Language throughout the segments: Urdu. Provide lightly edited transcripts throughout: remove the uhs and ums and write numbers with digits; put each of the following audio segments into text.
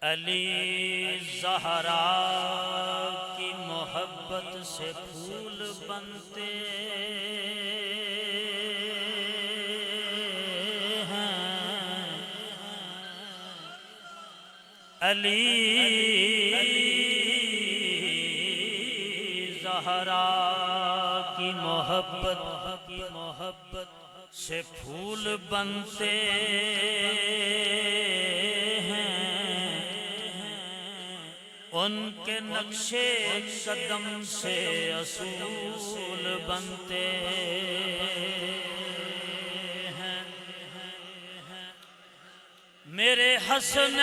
علی زہرا کی محبت سے پھول بنتے ہیں، علی زہرا کی محبت سے پھول بنتے ہیں، ان کے نقشے قدم سے اصول بنتے ہیں۔ میرے حسنین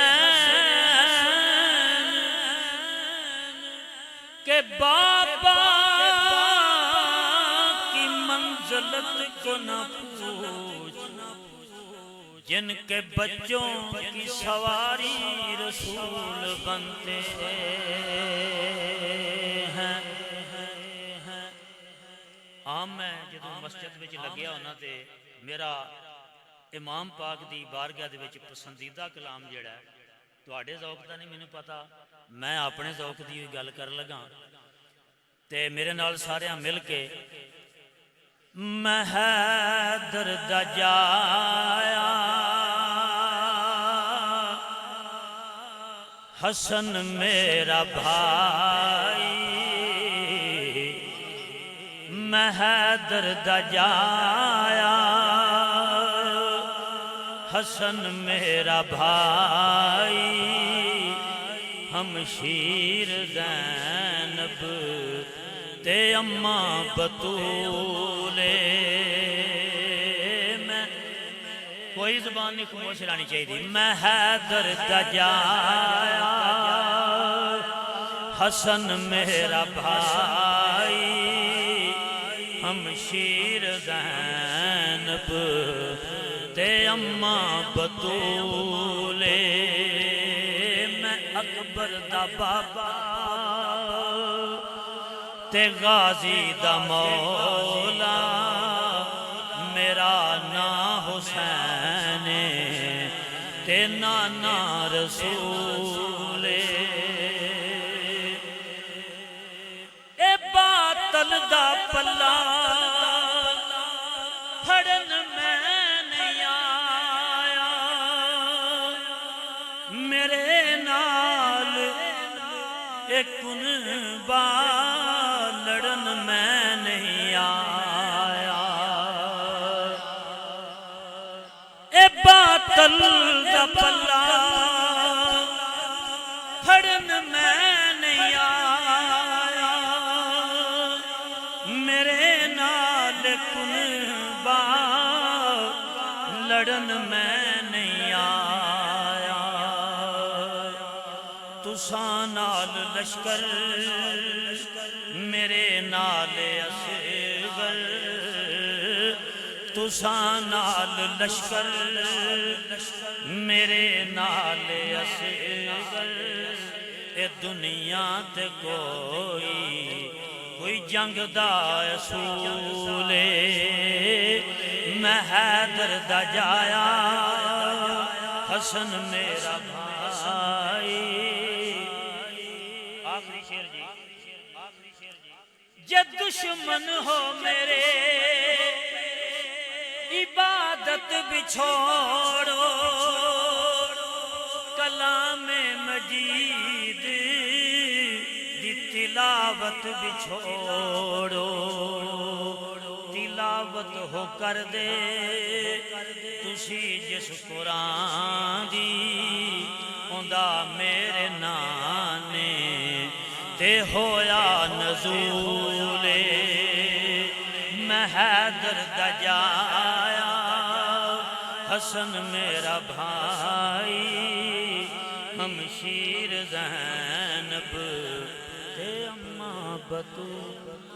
کے بابا کی منزلت کو نہ پوچھ، جن کے بچوں کی سواری رسول بنتے ہیں۔ عام میں جدوں مسجد وچ لگیا ہونا تے میرا امام پاک دی بارگاہ دے وچ پسندیدہ کلام جڑا ہے، تواڈے ذوق دا نہیں مینوں پتا، میں اپنے ذوق دی گل کر لگا تے میرے نال سارے مل کے میں حیدر دا جایا حسن میرا بھائی، میں حیدر دا جایا حسن میرا بھائی، ہمشیر زینب تے اماں بطولے، میں کوئی زبان نہیں خاموش رہنی چاہیے، میں حیدر دا جایا حسن میرا بھائی، ہمشیر زینب تے اماں بطولے، میں اکبر دا بابا تے غازی دا مولا، میرا نام حسین تے نانا رسول، اے باطل دا پلہ پھڑن میں نہیں آیا، میرے نال اے کنبا لڑن میں نہیں آیا، اے باطل دا پلہ پھڑن میں نہیں آیا، میرے نال کنبا لڑن میں نہیں آیا، تساں نال لشکر میرے نال اصغر، تساں نال لشکر میرے نال اصغر، اے دنیا تے کوئی جنگ دا اصول، میں حیدر دا جایا حسن میرا بھائی۔ آخری شعر جی، جب دشمن ہو میرے عبادت بچھوڑو، کلام مجید دی تلاوت بچھوڑو، تلاوت ہو کر دے تسی جس قرآن دی، اوندا میرے نانے تے ہویا نزول، میں حیدر دا جایا حسن میرا بھائی، ہمشیر زینب تے اماں بطول۔